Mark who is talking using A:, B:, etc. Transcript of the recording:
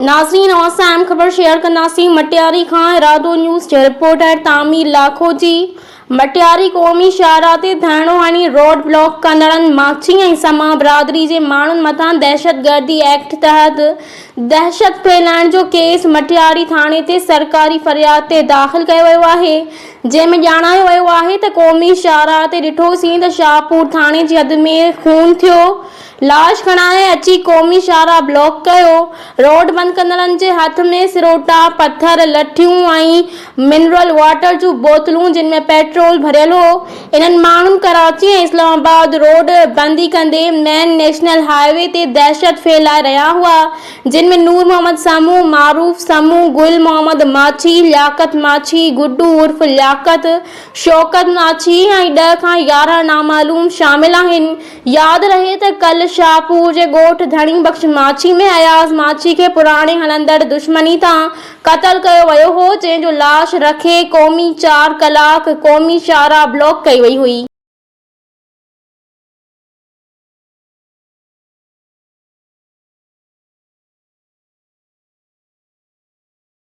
A: नाज़रीन और अहम ख़बर शेयर कंदासीं मटियारी खां इरादो न्यूज़ जे रिपोर्टर तामीर लाखो जी। मटियारी क़ौमी शाहराह ते धरणो हणी रोड ब्लॉक कंदड़नि माछी ऐं समा बिरादरी जे माण्हुनि मथां दहशतगर्दी एक्ट तहत दहशत फैलाइण जो केस मटियारी थाणे ते सरकारी फ़रियाद ते दाख़िल कयो वियो आहे, जंहिंमें ॼाणायो वियो आहे त क़ौमी शाहराह ते ॾिठोसीं त शाहपुर थाणे जी हद में खून थियो। लाश खणाए अची क़ौमी शाहराह ब्लॉक कयो। रोड बंदि कंदड़नि जे हथ में सिरोटा, पत्थर, लठियूं ऐं मिनरल वाटर जूं बोतलूं जिन में पेट्रोल भरियल हो। इन्हनि माण्हुनि कराची ऐं इस्लामाबाद रोड बंदी कंदे मेन नेशनल हाईवे ते दहशत फैलाए रहिया हुआ, जिन में नूर मोहम्मद समू, मारूफ समू, गुल मोहम्मद माछी, लियाकत माछी, गुड्डू उर्फ लियाकत, शौकत माछी ऐं 10 खां 11 नामालूम शामिल आहिनि। यादि रहे त कल शाहपुर जे ॻोठ धणी बख़्श माछी में अयाज़ माछी खे पुराणे हलंदड़ दुश्मनी तां क़तल कयो वियो हो, जंहिं जो लाश रखे क़ौमी 4 कलाक क़ौमी शाहराह ब्लॉक कई वई हुई।